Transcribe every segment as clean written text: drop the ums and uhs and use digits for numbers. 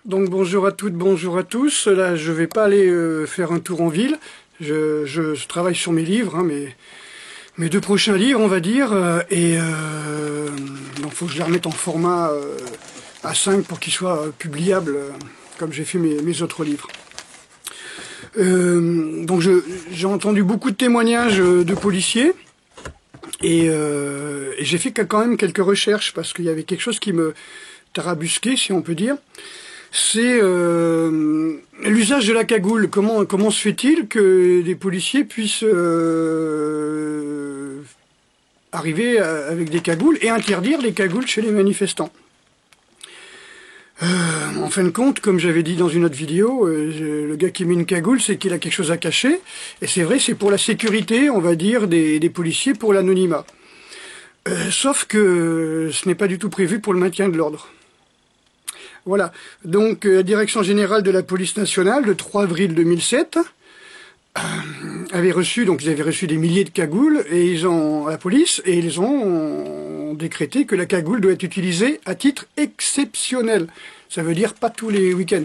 Donc bonjour à toutes, bonjour à tous. Là, je vais pas aller faire un tour en ville. Je travaille sur mes livres, hein, mes deux prochains livres, on va dire. Donc faut que je les remette en format A5 pour qu'ils soient publiables, comme j'ai fait mes autres livres. Donc j'ai entendu beaucoup de témoignages de policiers. Et j'ai fait quand même quelques recherches parce qu'il y avait quelque chose qui me tarabusquait, si on peut dire. C'est l'usage de la cagoule. Comment se fait-il que des policiers puissent arriver avec des cagoules et interdire les cagoules chez les manifestants? En fin de compte, comme j'avais dit dans une autre vidéo, le gars qui met une cagoule, c'est qu'il a quelque chose à cacher. Et c'est vrai, c'est pour la sécurité, on va dire, des policiers, pour l'anonymat. Sauf que ce n'est pas du tout prévu pour le maintien de l'ordre. Voilà. Donc, la Direction Générale de la Police Nationale, le 3 avril 2007, avait reçu, donc ils avaient reçu des milliers de cagoules, et la police, et ils ont décrété que la cagoule doit être utilisée à titre exceptionnel. Ça veut dire pas tous les week-ends.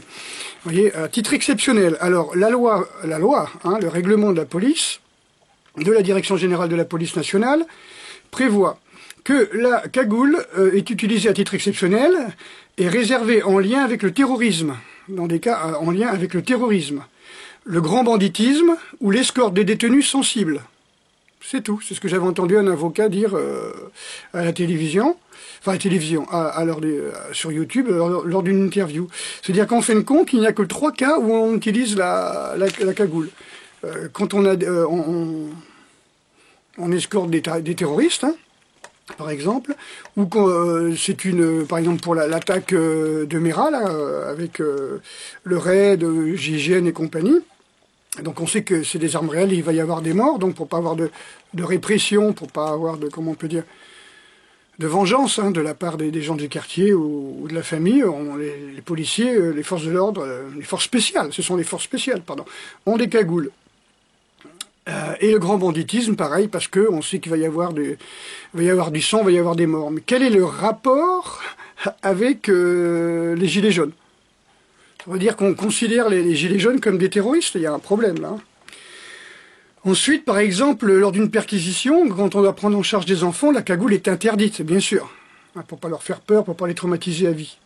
Vous voyez, à titre exceptionnel. Alors, la loi, hein, le règlement de la police, de la Direction Générale de la Police Nationale, prévoit que la cagoule est utilisée à titre exceptionnel et réservée en lien avec le terrorisme, dans des cas en lien avec le terrorisme, le grand banditisme ou l'escorte des détenus sensibles. C'est tout, c'est ce que j'avais entendu un avocat dire à la télévision, enfin à la télévision, sur YouTube, lors d'une interview. C'est-à-dire qu'en fin de compte, il n'y a que 3 cas où on utilise la cagoule. Quand on escorte des terroristes, hein, par exemple, ou c'est par exemple pour l'attaque de Mera, là, avec le raid, GIGN et compagnie. Donc on sait que c'est des armes réelles et il va y avoir des morts, donc pour pas avoir de répression, pour pas avoir comment on peut dire, de vengeance hein, de la part des gens du quartier ou de la famille, les policiers, les forces de l'ordre, les forces spéciales, ce sont les forces spéciales, pardon, ont des cagoules. Et le grand banditisme, pareil, parce qu'on sait qu'il va y avoir du sang, il va y avoir des morts. Mais quel est le rapport avec les gilets jaunes? Ça veut dire qu'on considère les gilets jaunes comme des terroristes, il y a un problème là. Ensuite, par exemple, lors d'une perquisition, quand on doit prendre en charge des enfants, la cagoule est interdite, bien sûr, pour pas leur faire peur, pour pas les traumatiser à vie.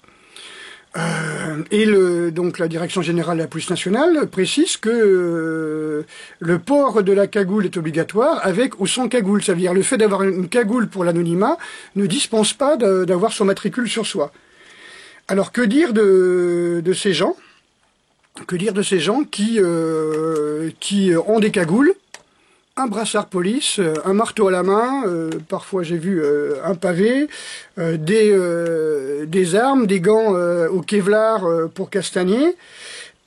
Donc la Direction Générale de la Police Nationale précise que le port de la cagoule est obligatoire avec ou sans cagoule. Ça veut dire le fait d'avoir une cagoule pour l'anonymat ne dispense pas d'avoir son matricule sur soi. Alors que dire de ces gens? Que dire de ces gens qui ont des cagoules, un brassard police, un marteau à la main, parfois j'ai vu un pavé, des armes, des gants au Kevlar pour castagner,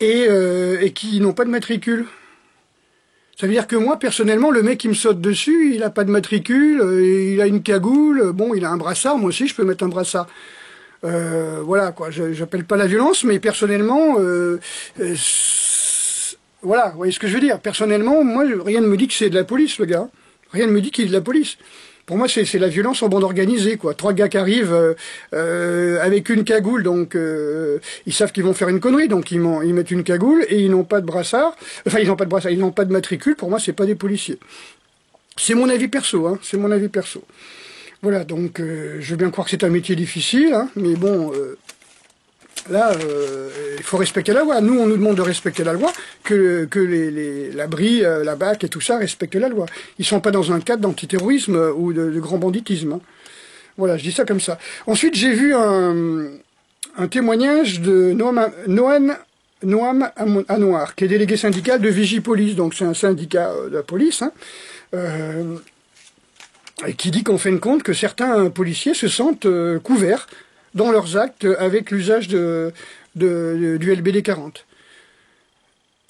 et qui n'ont pas de matricule. Ça veut dire que moi, personnellement, le mec qui me saute dessus, il n'a pas de matricule, il a une cagoule, bon, il a un brassard, moi aussi je peux mettre un brassard. Voilà, quoi, j'appelle pas la violence, mais personnellement... voilà, vous voyez ce que je veux dire. Personnellement, moi, rien ne me dit que c'est de la police, le gars. Rien ne me dit qu'il est de la police. Pour moi, c'est la violence en bande organisée, quoi. 3 gars qui arrivent avec une cagoule, donc ils savent qu'ils vont faire une connerie, donc ils mettent une cagoule et ils n'ont pas de brassard. Enfin, ils n'ont pas de brassard, ils n'ont pas de matricule. Pour moi, c'est pas des policiers. C'est mon avis perso, hein. C'est mon avis perso. Voilà, donc je veux bien croire que c'est un métier difficile, hein, mais bon... Là, il faut respecter la loi. Nous, on nous demande de respecter la loi, que l'abri, la BAC et tout ça respectent la loi. Ils sont pas dans un cadre d'antiterrorisme ou de grand banditisme. Hein. Voilà, je dis ça comme ça. Ensuite, j'ai vu un témoignage de Noam Anouar, qui est délégué syndical de Vigipolice. Donc, c'est un syndicat de la police, hein, et qui dit qu'en fin de compte que certains policiers se sentent couverts dans leurs actes avec l'usage du LBD 40.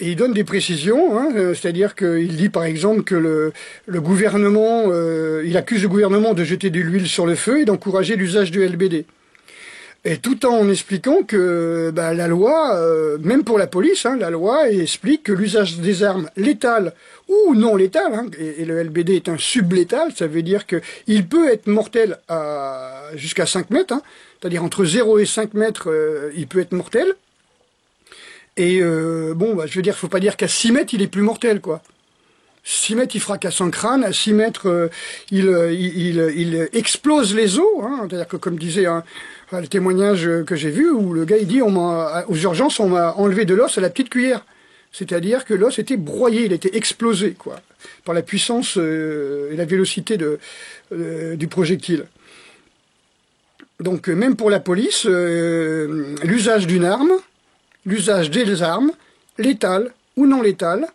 Et il donne des précisions, hein, c'est-à-dire qu'il dit par exemple que le gouvernement, il accuse le gouvernement de jeter de l'huile sur le feu et d'encourager l'usage du LBD. Et tout en expliquant que la loi, même pour la police, hein, la loi explique que l'usage des armes létales ou non létales, hein, et le LBD est un sublétal, ça veut dire qu'il peut être mortel jusqu'à 5 mètres, hein, c'est-à-dire entre 0 et 5 mètres, il peut être mortel, Et bon, bah, je veux dire, faut pas dire qu'à 6 mètres, il est plus mortel, quoi. 6 mètres, il fracasse un crâne. À 6 mètres, il explose les os. Hein. C'est-à-dire que, comme disait le témoignage que j'ai vu, où le gars, il dit, aux urgences, on m'a enlevé de l'os à la petite cuillère. C'est-à-dire que l'os était broyé, il était explosé, quoi, par la puissance et la vélocité du projectile. Donc, même pour la police, l'usage d'une arme, l'usage des armes, létales ou non létales,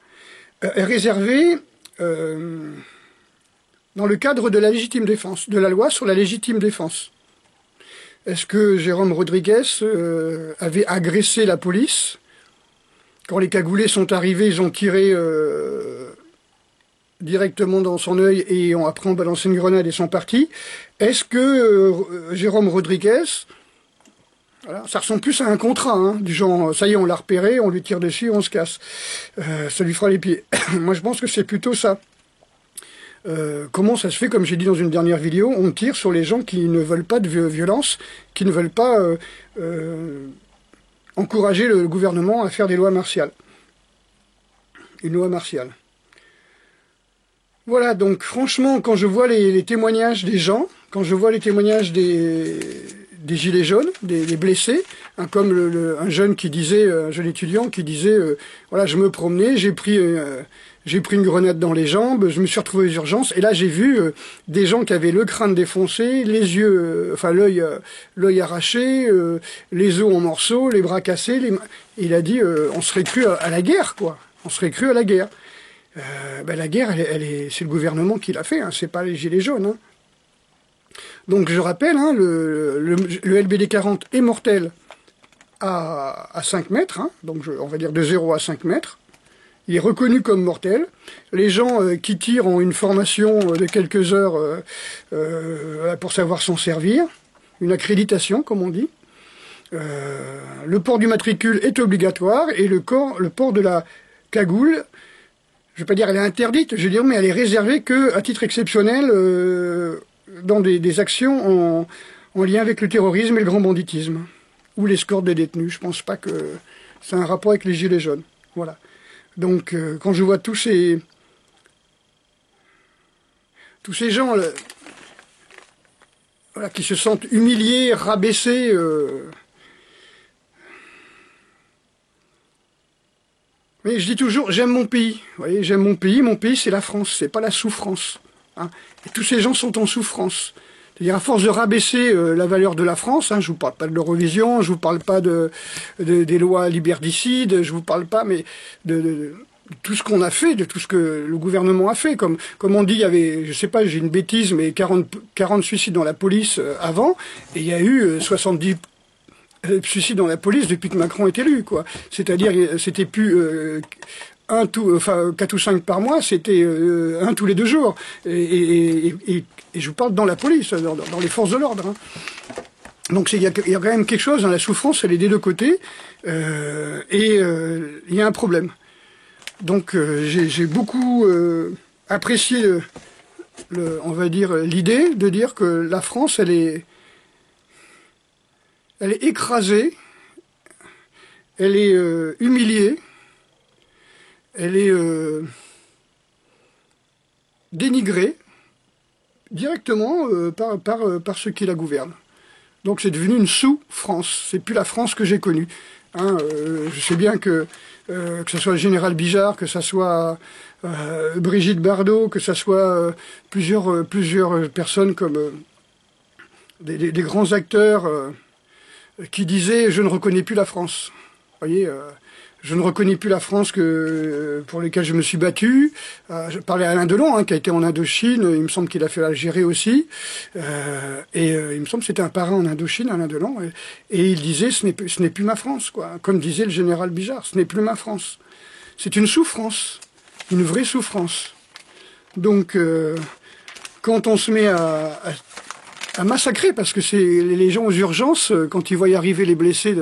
est réservé dans le cadre de la légitime défense, de la loi sur la légitime défense. Est-ce que Jérôme Rodriguez avait agressé la police? Quand les cagoulés sont arrivés, ils ont tiré directement dans son œil et après ont balancé une grenade et sont partis. Est-ce que Jérôme Rodriguez... Voilà, ça ressemble plus à un contrat, hein, du genre, ça y est, on l'a repéré, on lui tire dessus, on se casse. Ça lui fera les pieds. Moi, je pense que c'est plutôt ça. Comment ça se fait, comme j'ai dit dans une dernière vidéo, on tire sur les gens qui ne veulent pas de violence, qui ne veulent pas encourager le gouvernement à faire des lois martiales. Une loi martiale. Voilà, donc franchement, quand je vois les témoignages des gens, quand je vois les témoignages des gilets jaunes, des blessés, hein, comme un jeune qui disait, un jeune étudiant qui disait, voilà, je me promenais, j'ai pris une grenade dans les jambes, je me suis retrouvé aux urgences, et là j'ai vu des gens qui avaient le crâne défoncé, les yeux, enfin l'œil arraché, les os en morceaux, les bras cassés, il a dit, on serait cru à la guerre, quoi, on serait cru à la guerre. Ben, la guerre, c'est le gouvernement qui l'a fait, hein, c'est pas les gilets jaunes, hein. Donc je rappelle, hein, le LBD 40 est mortel à 5 mètres, hein, donc on va dire de 0 à 5 mètres. Il est reconnu comme mortel. Les gens qui tirent ont une formation de quelques heures pour savoir s'en servir, une accréditation comme on dit. Le port du matricule est obligatoire et le port de la cagoule, je ne vais pas dire elle est interdite, je vais dire mais elle est réservée qu'à titre exceptionnel dans des actions en lien avec le terrorisme et le grand banditisme, ou l'escorte des détenus. Je pense pas que c'est un rapport avec les gilets jaunes. Voilà. Donc, quand je vois tous ces gens là, voilà, qui se sentent humiliés, rabaissés, mais je dis toujours, j'aime mon pays. Vous voyez, j'aime mon pays c'est la France, c'est pas la souffrance. Hein. Et tous ces gens sont en souffrance. C'est-à-dire, à force de rabaisser la valeur de la France, hein, je vous parle pas de l'Eurovision, je vous parle pas des lois liberticides, je vous parle pas, mais de tout ce qu'on a fait, de tout ce que le gouvernement a fait. Comme on dit, il y avait, je sais pas, j'ai une bêtise, mais 40 suicides dans la police avant, et il y a eu 70 suicides dans la police depuis que Macron est élu, quoi. C'est-à-dire, c'était plus 4 ou 5 par mois, c'était 1 tous les 2 jours. Et je vous parle dans la police, dans les forces de l'ordre. Hein. Donc il y a quand même quelque chose, hein, la souffrance, elle est des deux côtés, et il y a un problème. Donc j'ai beaucoup apprécié, on va dire, l'idée de dire que la France, elle est écrasée, elle est humiliée, elle est dénigrée directement par ceux qui la gouvernent. Donc c'est devenu une sous-France, c'est plus la France que j'ai connue. Hein, je sais bien que ce soit le général Bijard, que ce soit Brigitte Bardot, que ce soit plusieurs personnes comme des grands acteurs qui disaient « je ne reconnais plus la France ». Vous voyez, je ne reconnais plus la France pour laquelle je me suis battu. Je parlais à Alain Delon, hein, qui a été en Indochine, il me semble qu'il a fait l'Algérie aussi, il me semble que c'était un parrain en Indochine, Alain Delon, et il disait ce n'est plus ma France, quoi. Comme disait le général Bijard, ce n'est plus ma France. C'est une souffrance, une vraie souffrance. Donc, quand on se met à massacrer, parce que c'est les gens aux urgences, quand ils voient arriver les blessés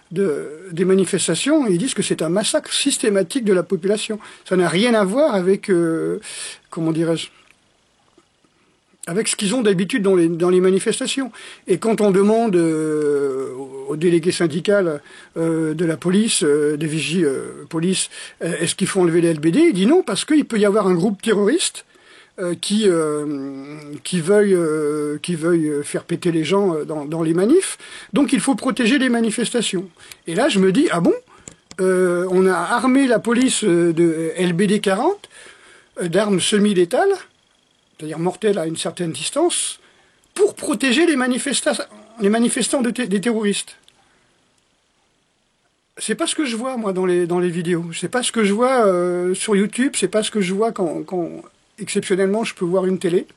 des manifestations, ils disent que c'est un massacre systématique de la population. Ça n'a rien à voir avec, comment dirais-je, avec ce qu'ils ont d'habitude dans les manifestations. Et quand on demande au délégué syndical de la police, des vigies police, est-ce qu'il faut enlever les LBD? Il dit non, parce qu'il peut y avoir un groupe terroriste qui veuille faire péter les gens dans les manifs. Donc il faut protéger les manifestations. Et là, je me dis, ah bon, on a armé la police de LBD 40 d'armes semi-létales, c'est-à-dire mortelles à une certaine distance, pour protéger les manifestants des terroristes. C'est pas ce que je vois, moi, dans les vidéos. C'est pas ce que je vois sur YouTube, c'est pas ce que je vois quand exceptionnellement, je peux voir une télé,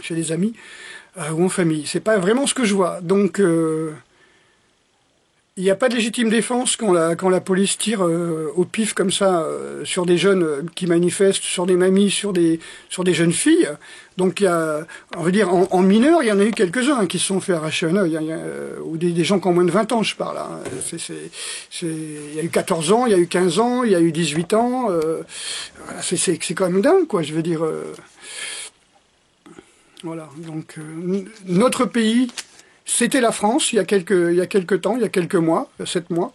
chez des amis, ou en famille. C'est pas vraiment ce que je vois. Donc, il n'y a pas de légitime défense quand la police tire au pif comme ça sur des jeunes qui manifestent, sur des mamies, sur des jeunes filles. Donc il y a, on veut dire, en mineur, il y en a eu quelques-uns qui se sont fait arracher un œil, ou des gens qui ont moins de 20 ans, je parle. Hein. Il y a eu 14 ans, il y a eu 15 ans, il y a eu 18 ans. Voilà, c'est quand même dingue, quoi. Je veux dire. Voilà. Donc notre pays. C'était la France il y a quelques temps, il y a quelques mois, 7 mois,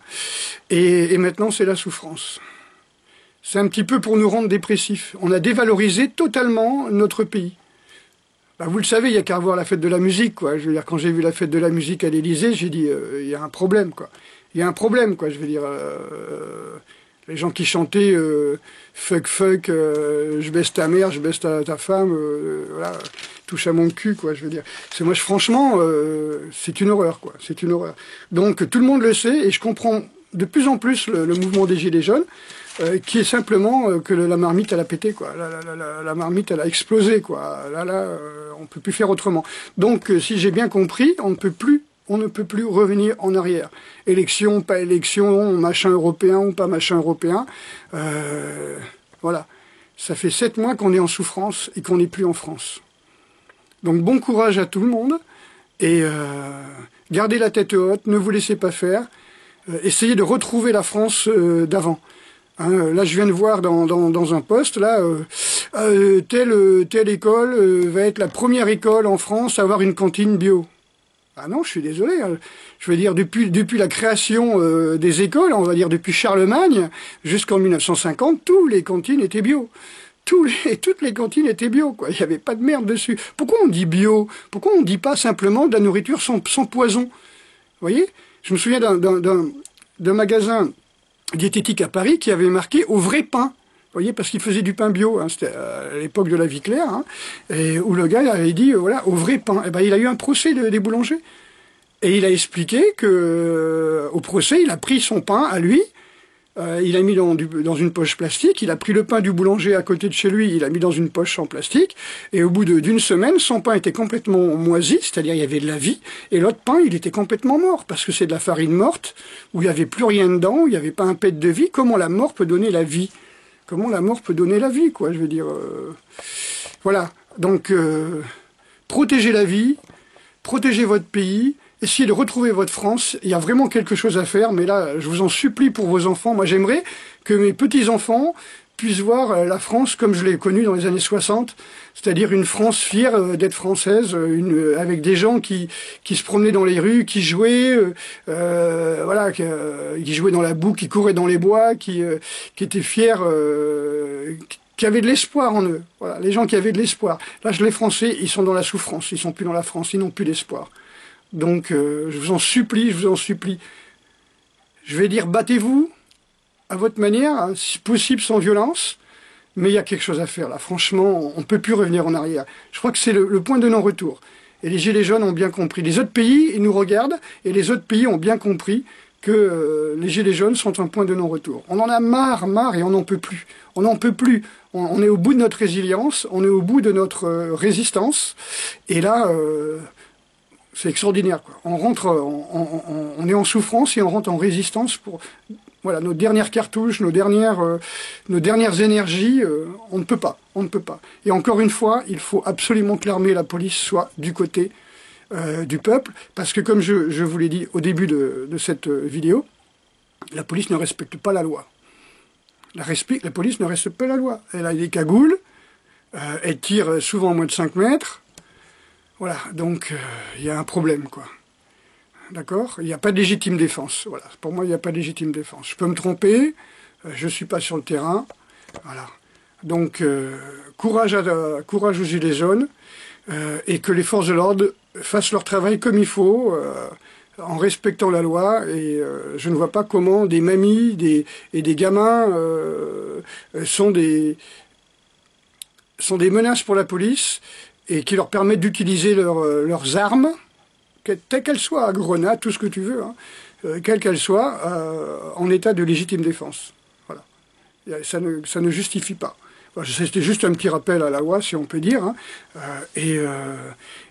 et maintenant c'est la souffrance. C'est un petit peu pour nous rendre dépressifs. On a dévalorisé totalement notre pays. Bah, vous le savez, il n'y a qu'à voir la fête de la musique, quoi. Je veux dire, quand j'ai vu la fête de la musique à l'Élysée, j'ai dit, il y a un problème, quoi. Il y a un problème, quoi. Je veux dire, les gens qui chantaient fuck, je baisse ta mère, je baisse ta femme, voilà, touche à mon cul, quoi, je veux dire. Moi, franchement, c'est une horreur, quoi, c'est une horreur. Donc, tout le monde le sait, et je comprends de plus en plus le mouvement des Gilets jaunes, qui est simplement que la marmite, elle a pété, quoi. La marmite, elle a explosé, quoi. On peut plus faire autrement. Donc, si j'ai bien compris, on ne peut plus revenir en arrière. Élection, pas élection, machin européen ou pas machin européen. Voilà. Ça fait 7 mois qu'on est en souffrance et qu'on n'est plus en France. Donc bon courage à tout le monde. Et gardez la tête haute, ne vous laissez pas faire. Essayez de retrouver la France d'avant. Hein, là, je viens de voir dans un post, là, telle école va être la première école en France à avoir une cantine bio. Ah non, je suis désolé. Je veux dire, depuis la création des écoles, on va dire depuis Charlemagne jusqu'en 1950, toutes les cantines étaient bio. Toutes les cantines étaient bio, quoi. Il n'y avait pas de merde dessus. Pourquoi on dit bio? Pourquoi on ne dit pas simplement de la nourriture sans poison? Vous voyez? Je me souviens d'un magasin diététique à Paris qui avait marqué « au vrai pain ». Vous voyez, parce qu'il faisait du pain bio, hein, c'était à l'époque de la vie claire, hein, et où le gars avait dit, voilà, au vrai pain. Et ben, il a eu un procès des boulangers. Et il a expliqué que, au procès, il a pris son pain à lui, il a mis dans une poche plastique, il a pris le pain du boulanger à côté de chez lui, il a mis dans une poche en plastique, et au bout d'une semaine, son pain était complètement moisi, c'est-à-dire il y avait de la vie, et l'autre pain, il était complètement mort, parce que c'est de la farine morte, où il n'y avait plus rien dedans, où il n'y avait pas un pet de vie. Comment la mort peut donner la vie? Comment la mort peut donner la vie, quoi, je veux dire. Voilà, donc, protégez la vie, protégez votre pays, essayez de retrouver votre France. Il y a vraiment quelque chose à faire, mais là, je vous en supplie pour vos enfants. Moi, j'aimerais que mes petits-enfants puissent voir la France comme je l'ai connue dans les années 60, c'est-à-dire une France fière d'être française, avec des gens qui se promenaient dans les rues, qui jouaient, voilà, qui jouaient dans la boue, qui couraient dans les bois, qui étaient fiers, qui avaient de l'espoir en eux. Voilà, les gens qui avaient de l'espoir. Là, les Français, ils sont dans la souffrance, ils sont plus dans la France, ils n'ont plus d'espoir. Donc, je vous en supplie, je vous en supplie. Je vais dire, battez-vous à votre manière, hein, si possible sans violence, mais il y a quelque chose à faire là. Franchement, on ne peut plus revenir en arrière. Je crois que c'est le point de non-retour. Et les Gilets jaunes ont bien compris. Les autres pays, ils nous regardent, et les autres pays ont bien compris que les Gilets jaunes sont un point de non-retour. On en a marre, et on n'en peut plus. On n'en peut plus. On est au bout de notre résilience, on est au bout de notre résistance, et là... c'est extraordinaire, quoi. On est en souffrance et on rentre en résistance pour, voilà, nos dernières cartouches, nos dernières énergies. On ne peut pas, on ne peut pas. Et encore une fois, il faut absolument que l'armée et la police soient du côté du peuple, parce que comme je vous l'ai dit au début de cette vidéo, la police ne respecte pas la loi. La police ne respecte pas la loi. Elle a des cagoules, elle tire souvent à moins de 5 mètres. Voilà, donc il y a un problème, quoi. d'accord? Il n'y a pas de légitime défense. Voilà. Pour moi, il n'y a pas de légitime défense. Je peux me tromper, je ne suis pas sur le terrain. Voilà. Donc, courage aux Gilets jaunes, et que les forces de l'ordre fassent leur travail comme il faut, en respectant la loi, et je ne vois pas comment des mamies et des gamins sont des menaces pour la police, et qui leur permettent d'utiliser leurs armes, telles qu'elles soient, à grenades, tout ce que tu veux, hein, quelles qu'elles soient, en état de légitime défense. Voilà. Ça ne justifie pas. C'était juste un petit rappel à la loi, si on peut dire. Hein. Et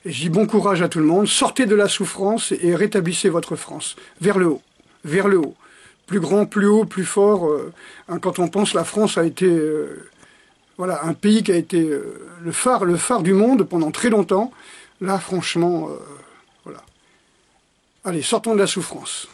je dis bon courage à tout le monde. Sortez de la souffrance et rétablissez votre France. Vers le haut. Vers le haut. Plus grand, plus haut, plus fort. Hein, quand on pense, la France a été voilà, un pays qui a été le phare du monde pendant très longtemps. Là, franchement, voilà. Allez, sortons de la souffrance.